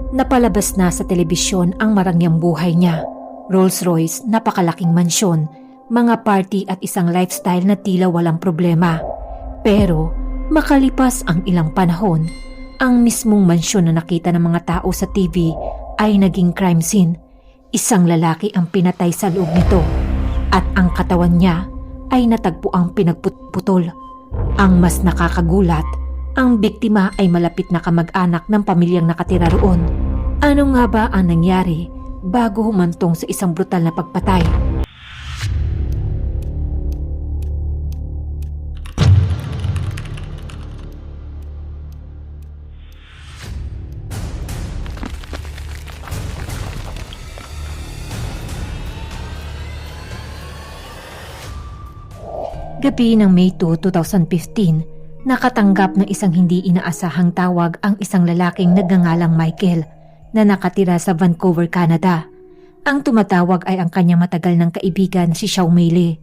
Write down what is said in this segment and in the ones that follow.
Napalabas na sa telebisyon ang marangyang buhay niya. Rolls-Royce, napakalaking mansyon, mga party at isang lifestyle na tila walang problema. Pero makalipas ang ilang panahon, ang mismong mansyon na nakita ng mga tao sa TV ay naging crime scene. Isang lalaki ang pinatay sa loob nito at ang katawan niya ay natagpuang pinagputol. Ang mas nakakagulat, ang biktima ay malapit na kamag-anak ng pamilyang nakatira roon. Ano nga ba ang nangyari bago humantong sa isang brutal na pagpatay? Gabi ng May 2, 2015, nakatanggap ng isang hindi inaasahang tawag ang isang lalaking nagngangalang Michael na nakatira sa Vancouver, Canada. Ang tumatawag ay ang kanyang matagal ng kaibigan si Xiao Meili.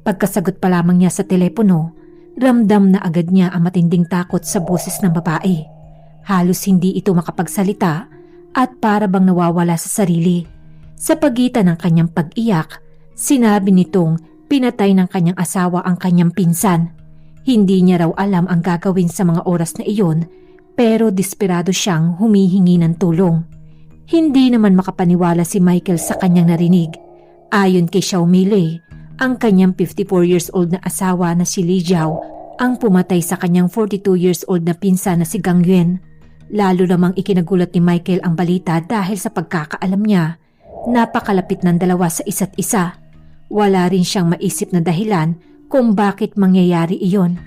Pagkasagot pa lamang niya sa telepono, ramdam na agad niya ang matinding takot sa boses ng babae. Halos hindi ito makapagsalita at para bang nawawala sa sarili. Sa pagitan ng kanyang pag-iyak, sinabi nitong pinatay ng kanyang asawa ang kanyang pinsan. Hindi niya raw alam ang gagawin sa mga oras na iyon, pero desperado siyang humihingi ng tulong. Hindi naman makapaniwala si Michael sa kanyang narinig. Ayon kay Xiao Meili, ang kanyang 54 years old na asawa na si Li Jiao ang pumatay sa kanyang 42 years old na pinsan na si Gang Yuan. Lalo namang ikinagulat ni Michael ang balita dahil sa pagkakaalam niya, napakalapit ng dalawa sa isa't isa. Wala rin siyang maisip na dahilan kung bakit mangyayari iyon.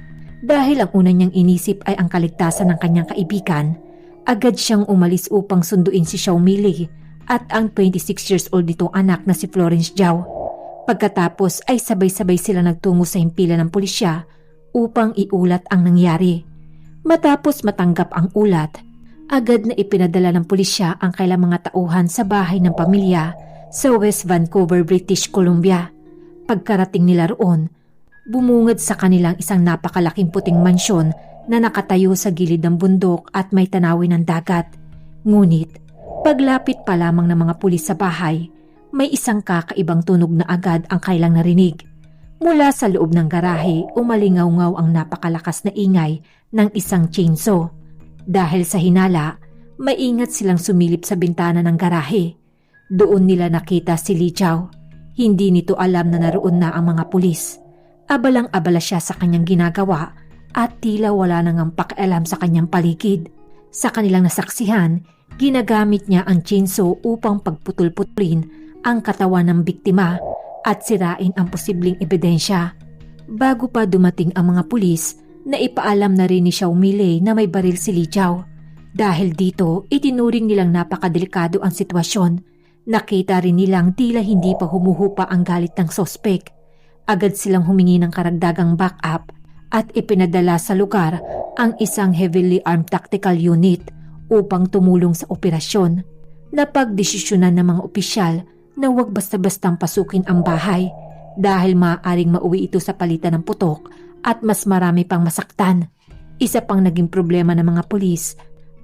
Dahil ang una niyang inisip ay ang kaligtasan ng kanyang kaibigan, agad siyang umalis upang sunduin si Xiao Meili at ang 26 years old nitong anak na si Florence Jiao. Pagkatapos ay sabay-sabay sila nagtungo sa himpilan ng pulisya upang iulat ang nangyari. Matapos matanggap ang ulat, agad na ipinadala ng pulisya ang kailang mga tauhan sa bahay ng pamilya sa West Vancouver, British Columbia. Pagkarating nila roon, bumungad sa kanilang isang napakalaking puting mansyon na nakatayo sa gilid ng bundok at may tanawin ng dagat. Ngunit, paglapit pa lamang ng mga pulis sa bahay, may isang kakaibang tunog na agad ang kailang narinig. Mula sa loob ng garahe, umalingaw-ngaw ang napakalakas na ingay ng isang chainsaw. Dahil sa hinala, maingat silang sumilip sa bintana ng garahe. Doon nila nakita si Li Jiao. Hindi nito alam na naroon na ang mga pulis. Abalang-abala siya sa kanyang ginagawa at tila wala nang pakialam sa kanyang paligid. Sa kanilang nasaksihan, ginagamit niya ang chainsaw upang pagputol-putulin ang katawan ng biktima at sirain ang posibleng ebidensya. Bago pa dumating ang mga pulis, naipaalam na rin ni Xiao Meili na may baril si Li Jiao. Dahil dito, itinuring nilang napakadelikado ang sitwasyon. Nakita rin nilang tila hindi pa humuhupa ang galit ng sospek. Agad silang humingi ng karagdagang backup at ipinadala sa lugar ang isang heavily armed tactical unit upang tumulong sa operasyon. Napagdesisyonan ng mga opisyal na huwag basta-bastang pasukin ang bahay dahil maaaring mauwi ito sa palitan ng putok at mas marami pang masaktan. Isa pang naging problema ng mga pulis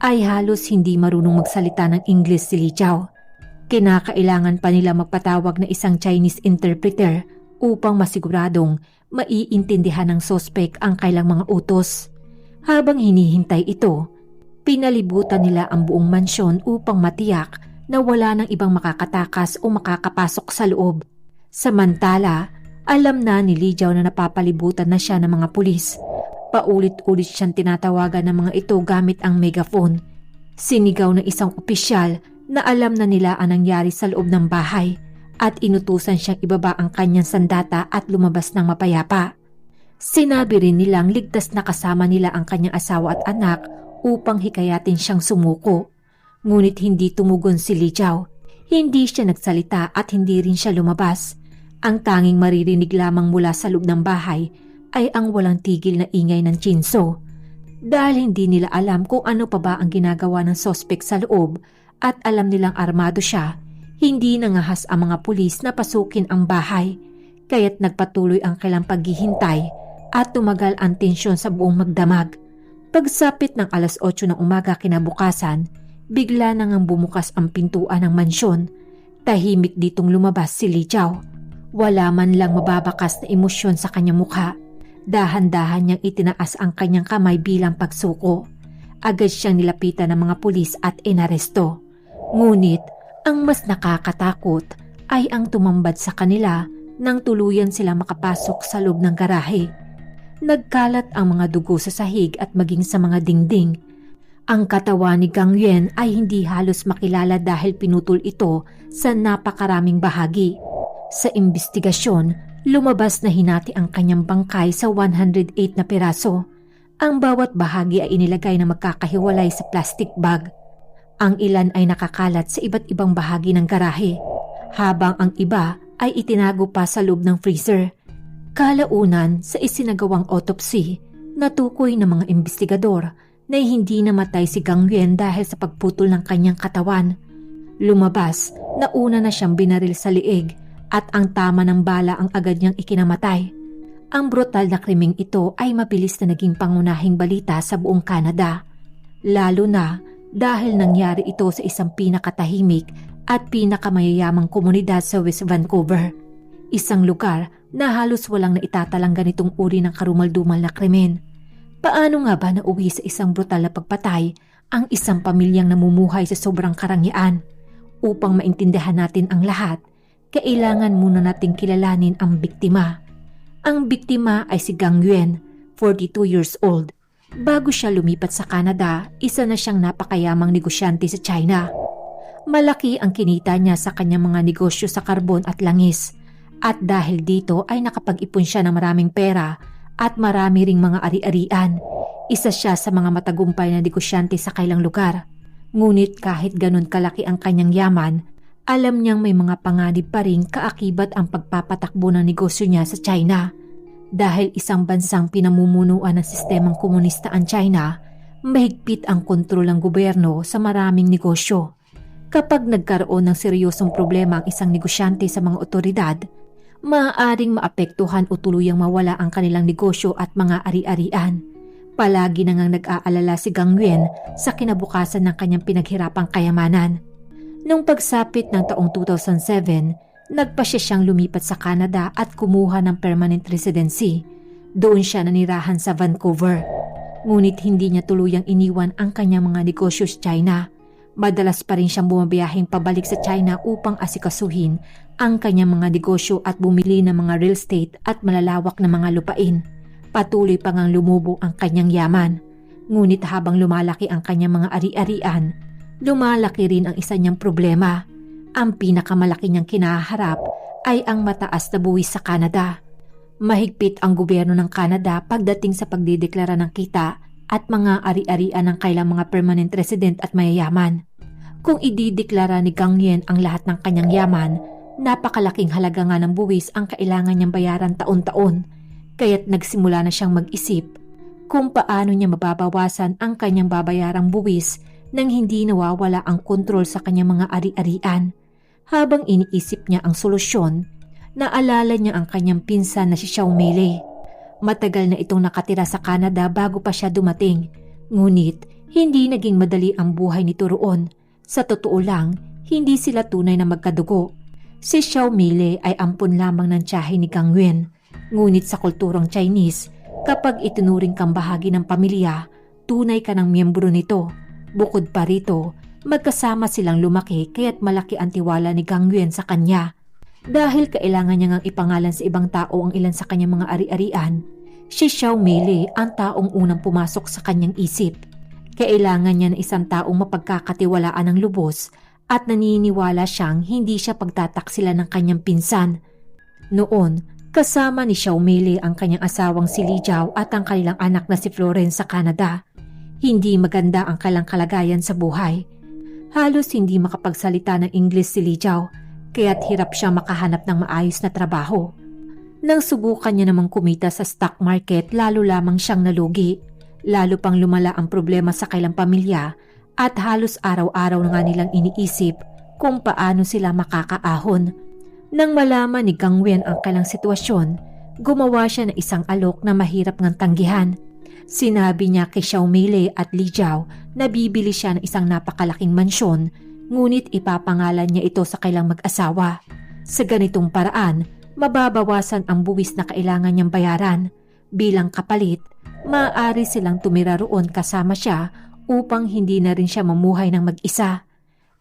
ay halos hindi marunong magsalita ng English si Li Jiao. Kinakailangan pa nila magpatawag na isang Chinese interpreter upang masiguradong maiintindihan ng sospek ang kailang mga utos. Habang hinihintay ito, pinalibutan nila ang buong mansyon upang matiyak na wala ng ibang makakatakas o makakapasok sa loob. Samantala, alam na ni Li Jiao na napapalibutan na siya ng mga pulis. Paulit-ulit siyang tinatawagan ng mga ito gamit ang megaphone. Sinigaw ng isang opisyal na alam na nila ang nangyari sa loob ng bahay at inutusan siyang ibaba ang kanyang sandata at lumabas ng mapayapa. Sinabi rin nilang ligtas na kasama nila ang kanyang asawa at anak upang hikayatin siyang sumuko. Ngunit hindi tumugon si Li Jiao. Hindi siya nagsalita at hindi rin siya lumabas. Ang tanging maririnig lamang mula sa loob ng bahay ay ang walang tigil na ingay ng chainsaw. Dahil hindi nila alam kung ano pa ba ang ginagawa ng sospek sa loob at alam nilang armado siya, hindi nangahas ang mga pulis na pasukin ang bahay, kaya't nagpatuloy ang kailang paghihintay at tumagal ang tensyon sa buong magdamag. Pagsapit ng alas 8 ng umaga kinabukasan, Bigla na ngang bumukas ang pintuan ng mansyon. Tahimik ditong lumabas si Li Jiao. Wala man lang mababakas na emosyon sa kanyang mukha. Dahan-dahan niyang itinaas ang kanyang kamay bilang pagsuko. Agad siyang nilapitan ng mga pulis at inaresto. Ngunit ang mas nakakatakot ay ang tumambad sa kanila nang tuluyan sila makapasok sa loob ng garahe. Nagkalat ang mga dugo sa sahig at maging sa mga dingding. Ang katawan ni Gang Yuan ay hindi halos makilala dahil pinutol ito sa napakaraming bahagi. Sa imbestigasyon, lumabas na hinati ang kanyang bangkay sa 108 na piraso. Ang bawat bahagi ay inilagay na magkakahiwalay sa plastic bag. Ang ilan ay nakakalat sa iba't ibang bahagi ng garahe, habang ang iba ay itinago pa sa loob ng freezer. Kalaunan sa isinagawang autopsy, natukoy ng mga investigador na hindi namatay si Gang Yuan dahil sa pagputol ng kanyang katawan. Lumabas na una na siyang binaril sa liig at ang tama ng bala ang agad niyang ikinamatay. Ang brutal na krimeng ito ay mabilis na naging pangunahing balita sa buong Canada. Lalo na dahil nangyari ito sa isang pinakatahimik at pinakamayayamang komunidad sa West Vancouver. Isang lugar na halos walang naitatalang ganitong uri ng karumal-dumal na krimen. Paano nga ba nauwi sa isang brutal na pagpatay ang isang pamilyang namumuhay sa sobrang karangyaan? Upang maintindihan natin ang lahat, kailangan muna nating kilalanin ang biktima. Ang biktima ay si Gang Yuan, 42 years old. Bago siya lumipat sa Canada, isa na siyang napakayamang negosyante sa China. Malaki ang kinita niya sa kanyang mga negosyo sa karbon at langis. At dahil dito ay nakapag-ipon siya ng maraming pera at marami ring mga ari-arian. Isa siya sa mga matagumpay na negosyante sa kailang lugar. Ngunit kahit ganun kalaki ang kanyang yaman, alam niyang may mga panganib pa rin kaakibat ang pagpapatakbo ng negosyo niya sa China. Dahil isang bansang pinamumunuan ng sistemang komunista ang China, mahigpit ang kontrol ng gobyerno sa maraming negosyo. Kapag nagkaroon ng seryosong problema ang isang negosyante sa mga otoridad, maaaring maapektuhan o tuluyang mawala ang kanilang negosyo at mga ari-arian. Palagi na ngang nag-aalala si Gang Yuan sa kinabukasan ng kanyang pinaghirapang kayamanan. Nung pagsapit ng taong 2007, nagpasya siyang lumipat sa Canada at kumuha ng permanent residency. Doon siya nanirahan sa Vancouver. Ngunit hindi niya tuluyang iniwan ang kanyang mga negosyo sa China. Madalas pa rin siyang bumabiyaheng pabalik sa China upang asikasuhin ang kanyang mga negosyo at bumili ng mga real estate at malalawak na mga lupain. Patuloy pa ngang lumubo ang kanyang yaman. Ngunit habang lumalaki ang kanyang mga ari-arian, lumalaki rin ang isa niyang problema. Ang pinakamalaki niyang kinaharap ay ang mataas na buwis sa Canada. Mahigpit ang gobyerno ng Canada pagdating sa pagdideklara ng kita at mga ari-arian ng kailang mga permanent resident at mayayaman. Kung idideklara ni Gang Yuan ang lahat ng kanyang yaman, napakalaking halaga nga ng buwis ang kailangan niyang bayaran taon-taon. Kaya't nagsimula na siyang mag-isip kung paano niya mababawasan ang kanyang babayarang buwis nang hindi nawawala ang kontrol sa kanyang mga ari-arian. Habang iniisip niya ang solusyon, naalala niya ang kanyang pinsan na si Xiao Meili. Matagal na itong nakatira sa Canada bago pa siya dumating. Ngunit hindi naging madali ang buhay nito roon. Sa totoo lang, hindi sila tunay na magkadugo. Si Xiao Meili ay ampon lamang ng tiyahe ni Gang Yuan. Ngunit sa kulturang Chinese, kapag itinuring kang bahagi ng pamilya, tunay ka ng miyembro nito. Bukod pa rito, magkasama silang lumaki kaya't malaki ang tiwala ni Gang Yuan sa kanya. Dahil kailangan niya ngang ipangalan sa ibang tao ang ilan sa kanyang mga ari-arian, si Xiao Meili ang taong unang pumasok sa kanyang isip. Kailangan niya ng isang taong mapagkakatiwalaan ng lubos at naniniwala siyang hindi siya pagtataksilan ng kanyang pinsan. Noon, kasama ni Xiao Meili ang kanyang asawang si Li Jiao at ang kanilang anak na si Florence sa Canada. Hindi maganda ang kanilang kalagayan sa buhay. Halos hindi makapagsalita ng English si Li Jiao, kaya't hirap siya makahanap ng maayos na trabaho. Nang subukan niya namang kumita sa stock market, lalo lamang siyang nalugi. Lalo pang lumala ang problema sa kailang pamilya at halos araw-araw na nga nilang iniisip kung paano sila makakaahon. Nang malaman ni Gang Yuan ang kailang sitwasyon, gumawa siya ng isang alok na mahirap ngang tanggihan. Sinabi niya kay Xiaomile at Li Jiao na bibili siya ng isang napakalaking mansyon, ngunit ipapangalan niya ito sa kailang mag-asawa. Sa ganitong paraan, mababawasan ang buwis na kailangan niyang bayaran. Bilang kapalit, maaari silang tumira roon kasama siya upang hindi na rin siya mamuhay ng mag-isa.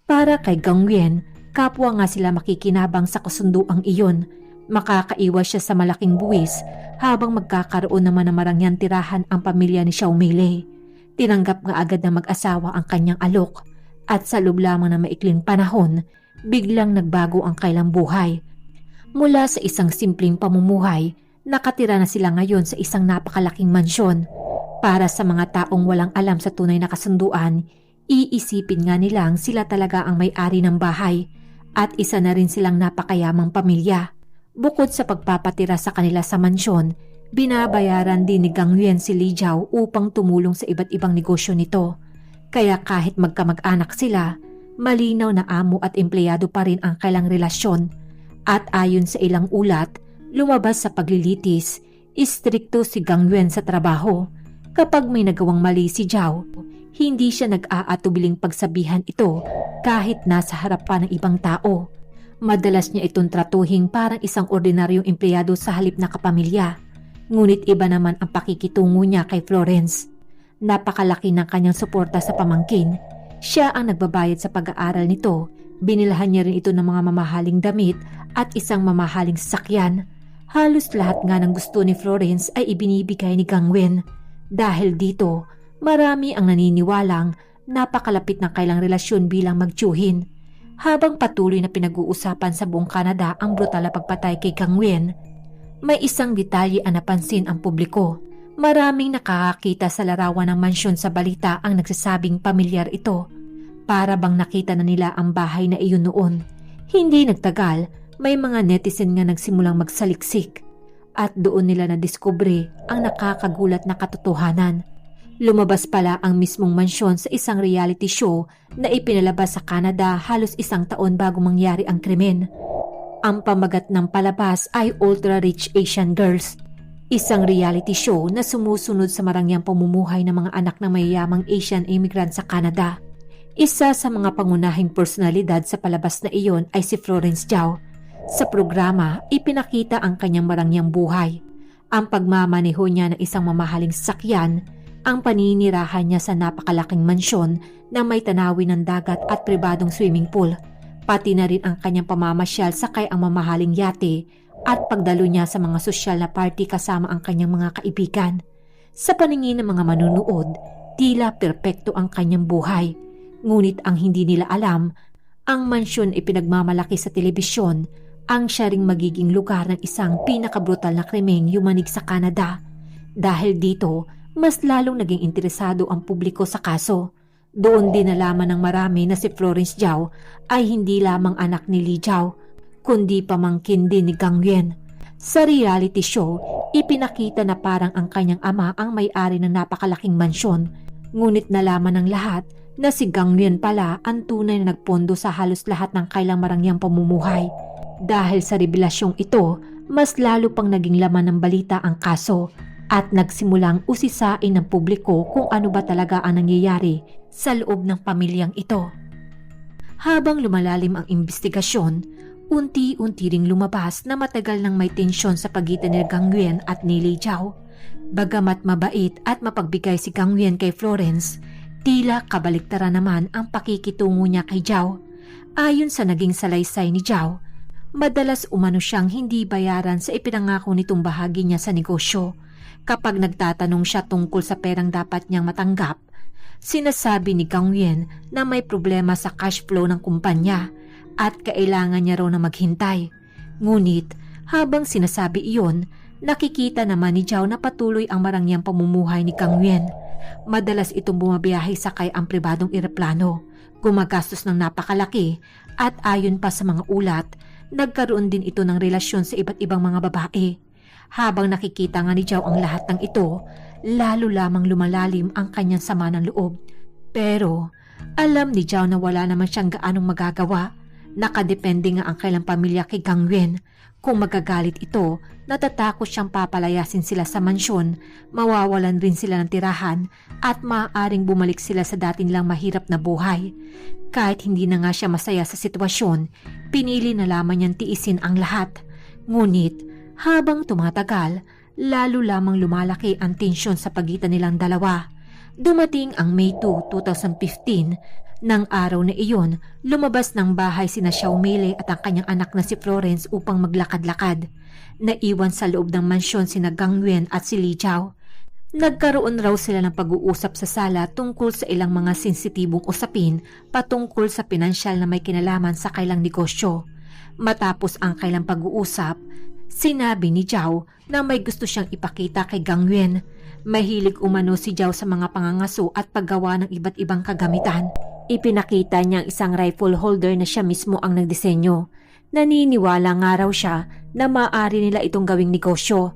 Para kay Gangyuan, kapwa nga sila makikinabang sa kasunduang iyon. Makakaiwas siya sa malaking buwis habang magkakaroon naman ng marangyang tirahan ang pamilya ni Xiaomile. Tinanggap nga agad ng mag-asawa ang kanyang alok at sa loob lamang ng maikling panahon, biglang nagbago ang kailang buhay. Mula sa isang simpleng pamumuhay, nakatira na sila ngayon sa isang napakalaking mansyon. Para sa mga taong walang alam sa tunay na kasunduan, iisipin nga nilang sila talaga ang may-ari ng bahay at isa na rin silang napakayamang pamilya. Bukod sa pagpapatira sa kanila sa mansyon, binabayaran din ni Gangyuan si Li Jiao upang tumulong sa iba't ibang negosyo nito. Kaya kahit magkamag-anak sila, malinaw na amo at empleyado pa rin ang kailang relasyon. At ayon sa ilang ulat, lumabas sa paglilitis, istrikto si Gangyuan sa trabaho. Kapag may nagawang mali si Jiao, hindi siya nag-aatubiling pagsabihan ito kahit nasa harapan ng ibang tao. Madalas niya itong tratuhing parang isang ordinaryong empleyado sa halip na kapamilya. Ngunit iba naman ang pakikitungo niya kay Florence. Napakalaki ng kanyang suporta sa pamangkin. Siya ang nagbabayad sa pag-aaral nito. Binilahan niya rin ito ng mga mamahaling damit at isang mamahaling sasakyan. Halos lahat nga ng gusto ni Florence ay ibinibigay ni Gangyuan. Dahil dito, marami ang naniniwalang napakalapit ng kailang relasyon bilang magtiyuhin. Habang patuloy na pinag-uusapan sa buong Canada ang brutal na pagpatay kay Gangyuan, may isang detalye ang napansin ang publiko. Maraming nakakakita sa larawan ng mansyon sa balita ang nagsasabing pamilyar ito. Para bang nakita na nila ang bahay na iyon noon. Hindi nagtagal, may mga netizen nga nagsimulang magsaliksik. At doon nila nadiskubre ang nakakagulat na katotohanan. Lumabas pala ang mismong mansyon sa isang reality show na ipinalabas sa Canada halos isang taon bago mangyari ang krimen. Ang pamagat ng palabas ay Ultra Rich Asian Girls, isang reality show na sumusunod sa marangyang pamumuhay ng mga anak ng mayayamang Asian immigrant sa Canada. Isa sa mga pangunahing personalidad sa palabas na iyon ay si Florence Jiao. Sa programa, ipinakita ang kanyang marangyang buhay, ang pagmamaneho niya ng isang mamahaling sasakyan, ang paninirahan niya sa napakalaking mansyon na may tanawin ng dagat at pribadong swimming pool, pati na rin ang kanyang pamamasyal sakay ang mamahaling yate at pagdalo niya sa mga sosyal na party kasama ang kanyang mga kaibigan. Sa paningin ng mga manunood, tila perpekto ang kanyang buhay, ngunit ang hindi nila alam, ang mansyon ay pinagmamalaki sa telebisyon, ang siya ring magiging lugar ng isang pinakabrutal na krimeng yumanig sa Canada. Dahil dito, mas lalong naging interesado ang publiko sa kaso. Doon din nalaman ng marami na si Florence Jiao ay hindi lamang anak ni Li Jiao, kundi pamangkin din ni Gangyuan. Sa reality show, ipinakita na parang ang kanyang ama ang may-ari ng napakalaking mansyon. Ngunit nalaman ng lahat na si Gangyuan pala ang tunay na nagpondo sa halos lahat ng kailang marangyang pamumuhay. Dahil sa revelasyong ito, mas lalo pang naging laman ng balita ang kaso at nagsimulang usisain ng publiko kung ano ba talaga ang nangyayari sa loob ng pamilyang ito. Habang lumalalim ang investigasyon, unti-unti ring lumabas na matagal nang may tensyon sa pagitan ni Gangyuan at ni Li Jiao. Bagamat mabait at mapagbigay si Gangyuan kay Florence, tila kabaliktaran naman ang pakikitungo niya kay Jiao. Ayon sa naging salaysay ni Jiao, madalas umano siyang hindi bayaran sa ipinangako nitong bahagi niya sa negosyo. Kapag nagtatanong siya tungkol sa perang dapat niyang matanggap, sinasabi ni Gangyuan na may problema sa cash flow ng kumpanya at kailangan niya raw na maghintay. Ngunit habang sinasabi iyon, nakikita naman ni Jiao na patuloy ang marangyang pamumuhay ni Gangyuan. Madalas itong bumabiyahe sakay ang pribadong eroplano, gumagastos ng napakalaki at ayon pa sa mga ulat, nagkaroon din ito ng relasyon sa iba't ibang mga babae. Habang nakikita nga ni Jiao ang lahat ng ito, lalo lamang lumalalim ang kanyang sama ng loob. Pero alam ni Jiao na wala naman siyang gaanong magagawa. Nakadepende nga ang kailang pamilya kay Gang Yuen. Kung magagalit ito, natatakot siyang papalayasin sila sa mansyon, mawawalan rin sila ng tirahan at maaaring bumalik sila sa dati nilang mahirap na buhay. Kahit hindi na nga siya masaya sa sitwasyon, pinili na lamang niyang tiisin ang lahat. Ngunit habang tumatagal, lalo lamang lumalaki ang tensyon sa pagitan nilang dalawa. Dumating ang May 2, 2015. Nang araw na iyon, lumabas ng bahay sina Xiaomile at ang kanyang anak na si Florence upang maglakad-lakad. Naiwan sa loob ng mansyon sina Gang Yuen at si Li Jiao. Nagkaroon raw sila ng pag-uusap sa sala tungkol sa ilang mga sensitibong usapin patungkol sa pinansyal na may kinalaman sa kailang negosyo. Matapos ang kailang pag-uusap, sinabi ni Jiao na may gusto siyang ipakita kay Gang Yuen. Mahilig umano si Jiao sa mga pangangaso at paggawa ng iba't ibang kagamitan. Ipinakita niya ang isang rifle holder na siya mismo ang nagdisenyo. Naniniwala nga raw siya na maaari nila itong gawing negosyo.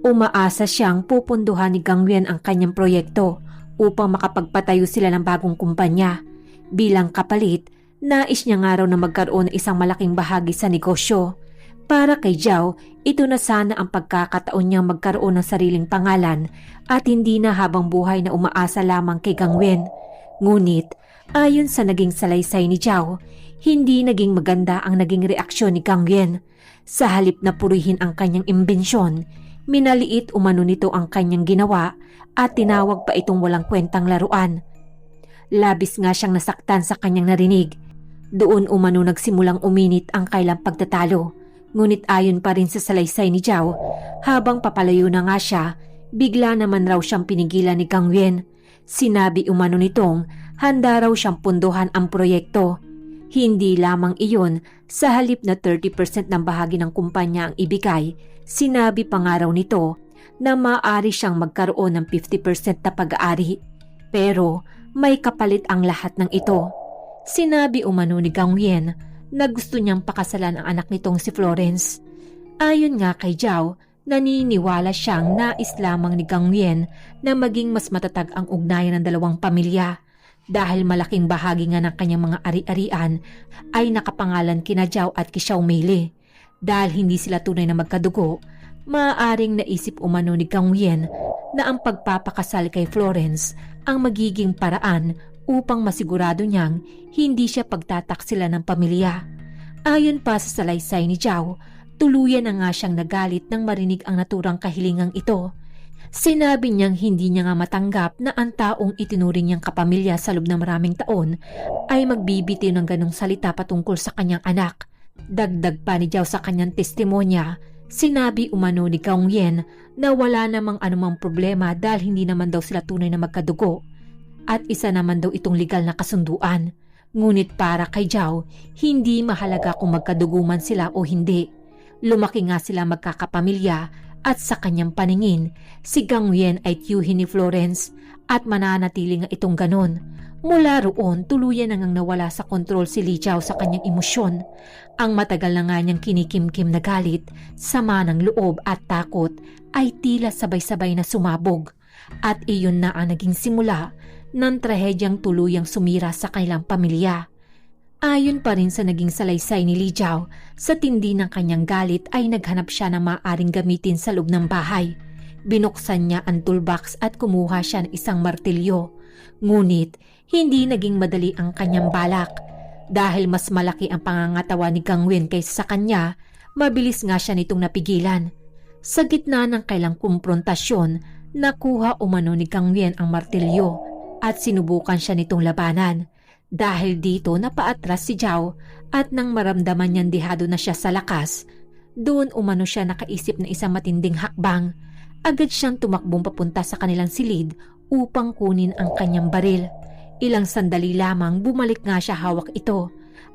Umaasa siyang pupunduhan ni Gang Yuen ang kanyang proyekto upang makapagpatayo sila ng bagong kumpanya. Bilang kapalit, nais niya nga raw na magkaroon ng isang malaking bahagi sa negosyo. Para kay Jiao, ito na sana ang pagkakataon niyang magkaroon ng sariling pangalan at hindi na habang buhay na umaasa lamang kay Gang Yuen. Ngunit, ayon sa naging salaysay ni Jiao, hindi naging maganda ang naging reaksyon ni Gang Yuen. Sa halip na purihin ang kanyang imbensyon, minaliit umano nito ang kanyang ginawa at tinawag pa itong walang kwentang laruan. Labis nga siyang nasaktan sa kanyang narinig. Doon umano nagsimulang uminit ang kailang pagtatalo. Ngunit ayon pa rin sa salaysay ni Jiao, habang papalayo na nga siya, bigla naman raw siyang pinigilan ni Gang Yuen. Sinabi umano nitong handa raw siyang punduhan ang proyekto. Hindi lamang iyon, sa halip na 30% ng bahagi ng kumpanya ang ibigay, sinabi pa nga raw nito na maaari siyang magkaroon ng 50% na pag-aari. Pero may kapalit ang lahat ng ito. Sinabi umano ni Gang Yuen na gusto niyang pakasalan ang anak nitong si Florence. Ayon nga kay Jiao, naniniwala siyang nais lamang ni Gang Yuen na maging mas matatag ang ugnayan ng dalawang pamilya. Dahil malaking bahagi nga ng kanyang mga ari-arian ay nakapangalan kina Jiao at kay Xiaomile. Dahil hindi sila tunay na magkadugo, maaaring naisip umano ni Gang Yuen na ang pagpapakasal kay Florence ang magiging paraan upang masigurado niyang hindi siya pagtataksila ng pamilya. Ayon pa sa salaysay ni Jiao, tuluyan na nga siyang nagalit nang marinig ang naturang kahilingang ito. Sinabi niyang hindi niya nga matanggap na ang taong itinuring niyang kapamilya sa loob ng maraming taon ay magbibitiw ng ganong salita patungkol sa kanyang anak. Dagdag pa ni Jiao sa kanyang testimonya, sinabi umano ni Gang Yuen na wala namang anumang problema dahil hindi naman daw sila tunay na magkadugo. At isa naman daw itong legal na kasunduan. Ngunit para kay Jiao, hindi mahalaga kung magkadugo man sila o hindi. Lumaki nga sila magkakapamilya at sa kanyang paningin, si Gang Yuen ay tiyuhin ni Florence at mananatili nga itong ganon. Mula roon, tuluyan na ngang nawala sa kontrol si Li Jiao sa kanyang emosyon. Ang matagal na nga niyang kinikimkim na galit, sama ng loob at takot ay tila sabay-sabay na sumabog. At iyon na ang naging simula ng trahedyang tuluyang sumira sa kailang pamilya. Ayon pa rin sa naging salaysay ni Li Jiao, sa tindi ng kanyang galit ay naghanap siya ng maaaring gamitin sa loob ng bahay. Binuksan niya ang toolbox at kumuha siya ng isang martilyo. Ngunit hindi naging madali ang kanyang balak. Dahil mas malaki ang pangangatawa ni Gang Yuen kaysa sa kanya, mabilis nga siya nitong napigilan. Sa gitna ng kailang kumprontasyon, nakuha umano ni Gang Yuen ang martilyo at sinubukan siya nitong labanan. Dahil dito napaatras si Jiao at nang maramdaman niyang dihado na siya sa lakas, doon umano siya nakaisip na isang matinding hakbang. Agad siyang tumakbong papunta sa kanilang silid upang kunin ang kanyang baril. Ilang sandali lamang bumalik nga siya hawak ito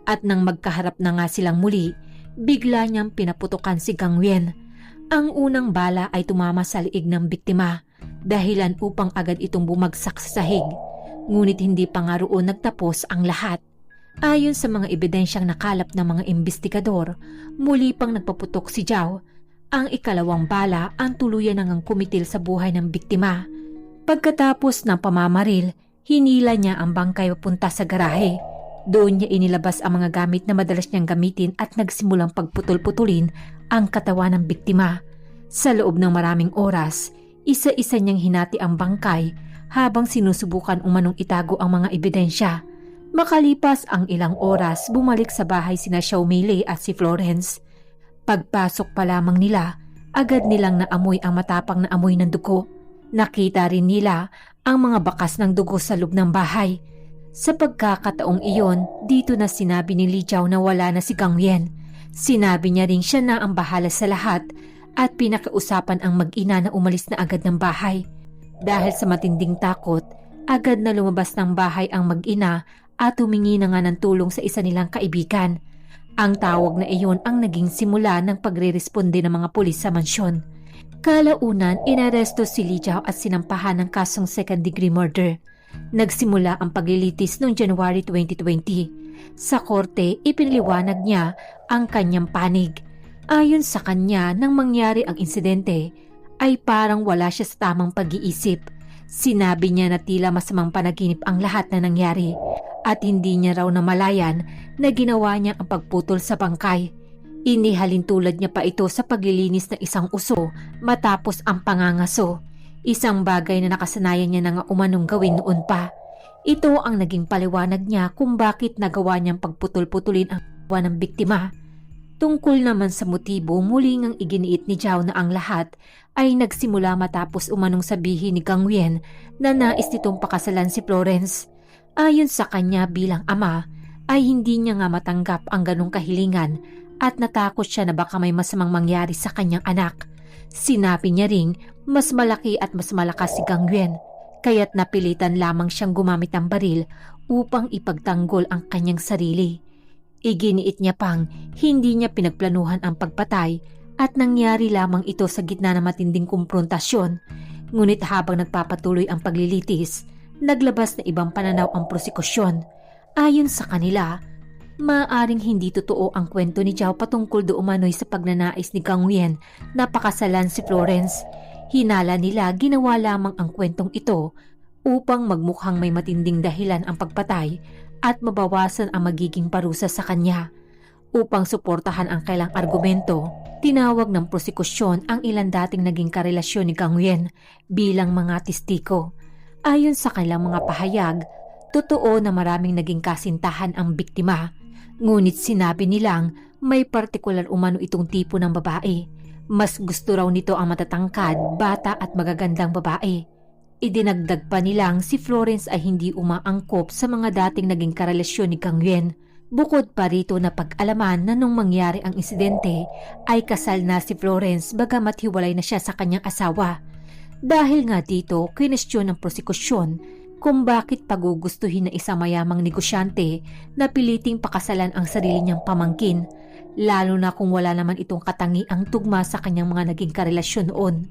at nang magkaharap na nga silang muli, bigla niyang pinaputukan si Gang Yuen. Ang unang bala ay tumama sa liig ng biktima, dahilan upang agad itong bumagsak sa sahig. Ngunit hindi pa nga roon nagtapos ang lahat. Ayon sa mga ebidensyang nakalap ng mga investigador, muli pang nagpaputok si Jiao. Ang ikalawang bala ang tuluyan nang kumitil sa buhay ng biktima. Pagkatapos ng pamamaril, hinila niya ang bangkay papunta sa garahe. Doon niya inilabas ang mga gamit na madalas niyang gamitin at nagsimulang pagputol-putulin ang katawan ng biktima. Sa loob ng maraming oras, isa-isa niyang hinati ang bangkay habang sinusubukan umanong itago ang mga ebidensya. Makalipas ang ilang oras, bumalik sa bahay sina Xiaomei at si Florence. Pagpasok pa lamang nila, agad nilang naamoy ang matapang na amoy ng dugo. Nakita rin nila ang mga bakas ng dugo sa loob ng bahay. Sa pagkakataong iyon, dito na sinabi ni Li Jiao na wala na si Gang Yuan. Sinabi niya ring siya na ang bahala sa lahat at pinakiusapan ang mag-ina na umalis na agad ng bahay. Dahil sa matinding takot, agad na lumabas ng bahay ang mag-ina at humingi na nga ng tulong sa isa nilang kaibigan. Ang tawag na iyon ang naging simula ng pagre-responde ng mga pulis sa mansyon. Kalaunan, inaresto si Li Jiao at sinampahan ng kasong second-degree murder. Nagsimula ang paglilitis noong January 2020. Sa korte, ipiniliwanag niya ang kanyang panig. Ayon sa kanya, nang mangyari ang insidente, ay parang wala siya sa tamang pag-iisip. Sinabi niya na tila masamang panaginip ang lahat na nangyari at hindi niya raw namalayan na ginawa niya ang pagputol sa bangkay. Inihalin tulad niya pa ito sa paglilinis ng isang uso matapos ang pangangaso. Isang bagay na nakasanayan niya na nga umanong gawin noon pa. Ito ang naging paliwanag niya kung bakit nagawa niyang pagputol-putulin ang katawan ng biktima. Tungkol naman sa motibo, muli ngang iginiit ni Jiao na ang lahat ay nagsimula matapos umanong sabihin ni Gang Yuan na nais nitong pakasalan si Florence. Ayon sa kanya bilang ama, ay hindi niya nga matanggap ang ganong kahilingan at natakot siya na baka may masamang mangyari sa kanyang anak. Sinabi niya ring mas malaki at mas malakas si Gang Yuan, kaya't napilitan lamang siyang gumamit ng baril upang ipagtanggol ang kanyang sarili. Iginiit niya pang hindi niya pinagplanuhan ang pagpatay at nangyari lamang ito sa gitna ng matinding kumprontasyon. Ngunit habang nagpapatuloy ang paglilitis, naglabas na ibang pananaw ang prosekusyon. Ayon sa kanila, maaaring hindi totoo ang kwento ni Jiao patungkol do umano'y sa pagnanais ni Gang Yuan na pakasalan si Florence. Hinala nila ginawa lamang ang kwentong ito upang magmukhang may matinding dahilan ang pagpatay at mabawasan ang magiging parusa sa kanya. Upang suportahan ang kailang argumento, tinawag ng prosekusyon ang ilan dating naging karelasyon ni Gang Yuan bilang mga testiko. Ayon sa kanilang mga pahayag, totoo na maraming naging kasintahan ang biktima. Ngunit sinabi nilang may partikular umano itong tipo ng babae. Mas gusto raw nito ang matatangkad, bata at magagandang babae. Idinagdag pa nilang si Florence ay hindi umaangkop sa mga dating naging karelasyon ni Gang Yuan. Bukod pa rito na pag-alaman na nung mangyari ang insidente ay kasal na si Florence bagamat hiwalay na siya sa kanyang asawa. Dahil nga dito, kinestyon ng prosekusyon kung bakit pagugustuhin ng isang mayamang negosyante na piliting pakasalan ang sarili niyang pamangkin, lalo na kung wala naman itong katangiang tugma sa kanyang mga naging karelasyon noon.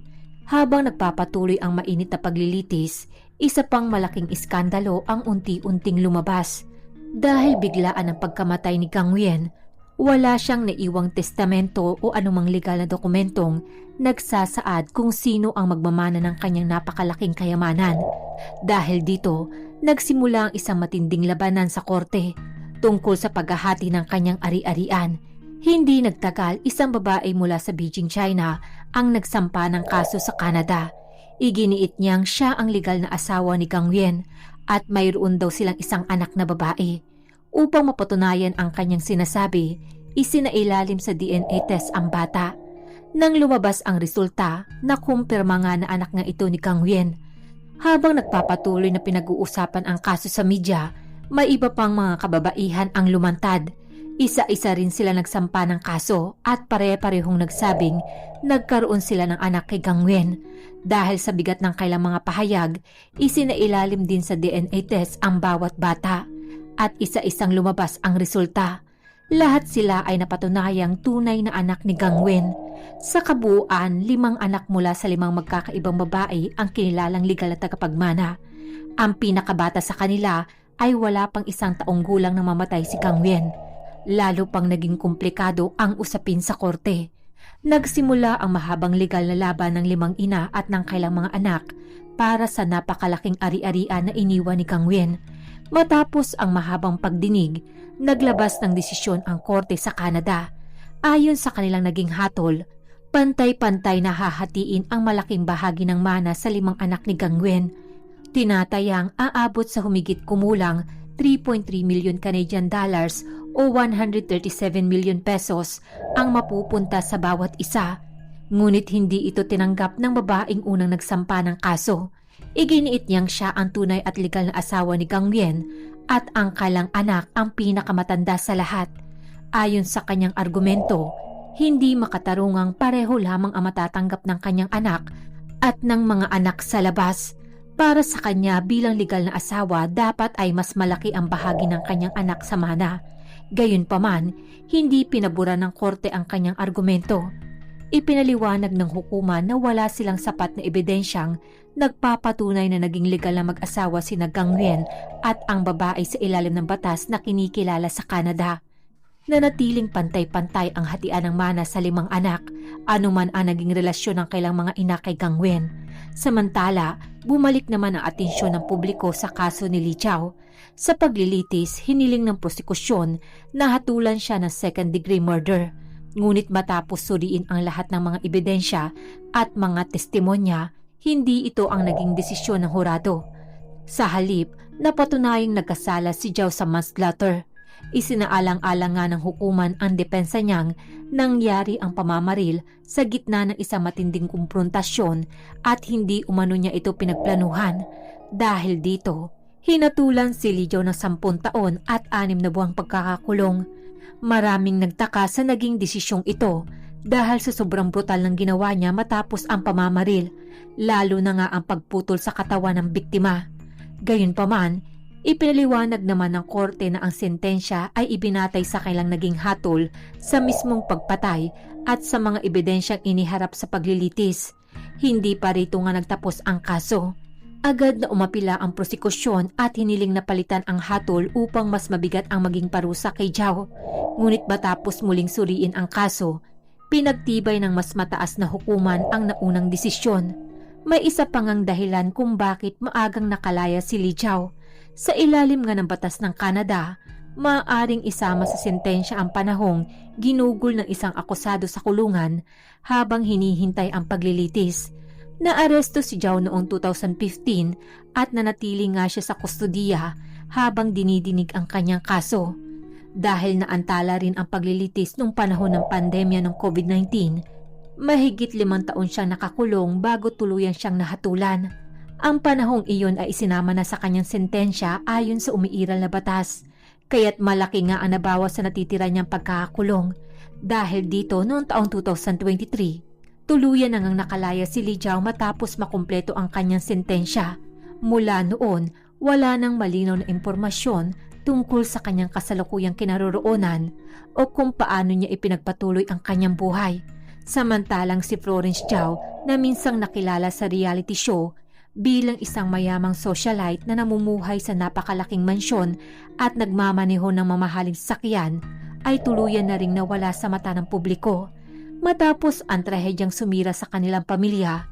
Habang nagpapatuloy ang mainit na paglilitis, isa pang malaking iskandalo ang unti-unting lumabas. Dahil biglaan ang pagkamatay ni Gang Yuan, wala siyang naiwang testamento o anumang legal na dokumentong nagsasaad kung sino ang magmamana ng kanyang napakalaking kayamanan. Dahil dito, nagsimula ang isang matinding labanan sa korte tungkol sa paghahati ng kanyang ari-arian. Hindi nagtagal, isang babae mula sa Beijing, China ang nagsampa ng kaso sa Canada. Iginiit niyang siya ang legal na asawa ni Gang Yuan at mayroon daw silang isang anak na babae. Upang mapatunayan ang kanyang sinasabi, isinailalim sa DNA test ang bata. Nang lumabas ang resulta, nakumpirma nga na anak nga ito ni Gang Yuan. Habang nagpapatuloy na pinag-uusapan ang kaso sa media, may iba pang mga kababaihan ang lumantad. Isa-isa rin sila nagsampa ng kaso at pare-parehong nagsabing nagkaroon sila ng anak kay Gang Yuan. Dahil sa bigat ng kailang mga pahayag, isinailalim din sa DNA test ang bawat bata at isa-isang lumabas ang resulta. Lahat sila ay napatunayang tunay na anak ni Gang Yuan. Sa kabuuan, 5 anak mula sa 5 magkakaibang babae ang kinilalang legal na tagapagmana. Ang pinakabata sa kanila ay wala pang 1 taong gulang nang mamatay si Gang Yuan. Lalo pang naging komplikado ang usapin sa korte. Nagsimula ang mahabang legal na laban ng 5 ina at ng kailang mga anak para sa napakalaking ari-arian na iniwan ni Gang Yuan. Matapos ang mahabang pagdinig, naglabas ng desisyon ang korte sa Canada. Ayon sa kanilang naging hatol, pantay-pantay na hahatiin ang malaking bahagi ng mana sa 5 anak ni Gang Nguyen. Tinatayang aabot sa humigit kumulang 3.3 million Canadian dollars o 137 million pesos ang mapupunta sa bawat isa. Ngunit hindi ito tinanggap ng babaeng unang nagsampa ng kaso. Iginiit niyang siya ang tunay at legal na asawa ni Gang Nguyen at ang kailang anak ang pinakamatanda sa lahat. Ayon sa kanyang argumento, hindi makatarungang pareho lamang ang matatanggap ng kanyang anak at ng mga anak sa labas. Para sa kanya bilang legal na asawa, dapat ay mas malaki ang bahagi ng kanyang anak sa mana. Gayunpaman, hindi pinabura ng korte ang kanyang argumento. Ipinaliwanag ng hukuman na wala silang sapat na ebidensyang nagpapatunay na naging legal na mag-asawa sina Gang Nguyen at ang babae sa ilalim ng batas na kinikilala sa Canada. Nanatiling pantay-pantay ang hatian ng mana sa 5 anak, anuman ang naging relasyon ng kailang mga ina kay Gang Nguyen. Samantala, bumalik naman ang atensyon ng publiko sa kaso ni Li Chao. Sa paglilitis, hiniling ng prosekusyon na hatulan siya ng second-degree murder. Ngunit matapos suriin ang lahat ng mga ebidensya at mga testimonya, hindi ito ang naging desisyon ng hurado. Sa halip, napatunayang nagkasala si Chao sa manslaughter. Isinaalang-alang nga ng hukuman ang depensa niyang nangyari ang pamamaril sa gitna ng isang matinding kumprontasyon at hindi umano niya ito pinagplanuhan. Dahil dito, hinatulan si Li Chao ng 10 taon at 6 na buwang pagkakakulong. Maraming nagtaka sa naging desisyong ito dahil sa sobrang brutal ng ginawa niya matapos ang pamamaril, lalo na nga ang pagputol sa katawan ng biktima. Gayunpaman, ipinaliwanag naman ng korte na ang sentensya ay ibinatay sa kailang naging hatol sa mismong pagpatay at sa mga ebidensyang iniharap sa paglilitis. Hindi pa rito nga nagtapos ang kaso. Agad na umapila ang prosekusyon at hiniling na palitan ang hatol upang mas mabigat ang maging parusa kay Chao. Ngunit matapos muling suriin ang kaso, pinagtibay ng mas mataas na hukuman ang naunang desisyon. May isa pang ang dahilan kung bakit maagang nakalaya si Li Chao. Sa ilalim nga ng batas ng Canada, maaaring isama sa sentensya ang panahong ginugol ng isang akusado sa kulungan habang hinihintay ang paglilitis. Naaresto si Chao noong 2015 at nanatili nga siya sa kustodiya habang dinidinig ang kanyang kaso. Dahil naantala rin ang paglilitis nung panahon ng pandemya ng COVID-19, mahigit 5 taon siyang nakakulong bago tuluyan siyang nahatulan. Ang panahong iyon ay isinama na sa kanyang sentensya ayon sa umiiral na batas, kaya't malaki nga ang nabawas sa natitira niyang pagkakakulong. Dahil dito noong taong 2023, tuluyan nang nakalaya si Li Chao matapos makumpleto ang kanyang sentensya. Mula noon, wala nang malinaw na impormasyon tungkol sa kanyang kasalukuyang kinaroroonan o kung paano niya ipinagpatuloy ang kanyang buhay. Samantalang si Florence Chao na minsang nakilala sa reality show bilang isang mayamang socialite na namumuhay sa napakalaking mansyon at nagmamaneho ng mamahaling sasakyan ay tuluyan na ring nawala sa mata ng publiko. Matapos ang trahedyang sumira sa kanilang pamilya,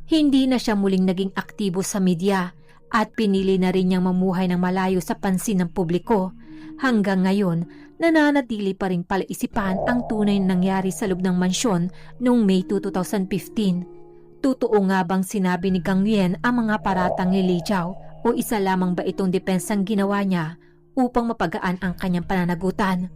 hindi na siya muling naging aktibo sa media at pinili na rin niyang mamuhay ng malayo sa pansin ng publiko. Hanggang ngayon, nananatili pa rin palaisipan ang tunay na nangyari sa loob ng mansyon noong May 2, 2015. Totoo nga bang sinabi ni Gang Nguyen ang mga paratang ni Li Chao o isa lamang ba itong depensang ginawa niya upang mapagaan ang kanyang pananagutan?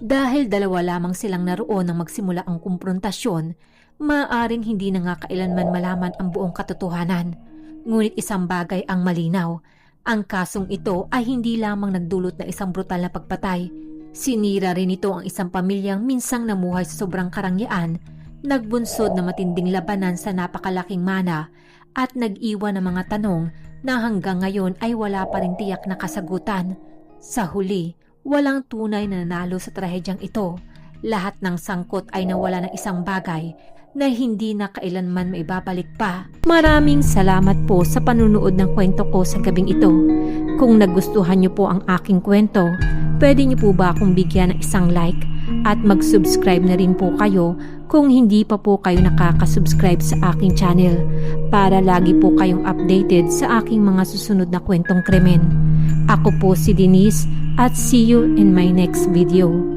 Dahil 2 lamang silang naroon nang magsimula ang kumprontasyon, maaaring hindi na nga kailanman malaman ang buong katotohanan. Ngunit isang bagay ang malinaw, ang kasong ito ay hindi lamang nagdulot ng isang brutal na pagpatay. Sinira rin ito ang isang pamilyang minsang namuhay sa sobrang karangyaan, nagbunsod na matinding labanan sa napakalaking mana at nag-iwan ng mga tanong na hanggang ngayon ay wala pa rin tiyak na kasagutan. Sa huli, walang tunay na nanalo sa trahedyang ito. Lahat ng sangkot ay nawala ng isang bagay na hindi na kailanman maibabalik pa. Maraming salamat po sa panunood ng kwento ko sa gabing ito. Kung nagustuhan niyo po ang aking kwento, pwede niyo po ba akong bigyan ng isang like at mag-subscribe na rin po kayo kung hindi pa po kayo nakaka-subscribe sa aking channel para lagi po kayong updated sa aking mga susunod na kwentong krimen. Ako po si Denise at see you in my next video.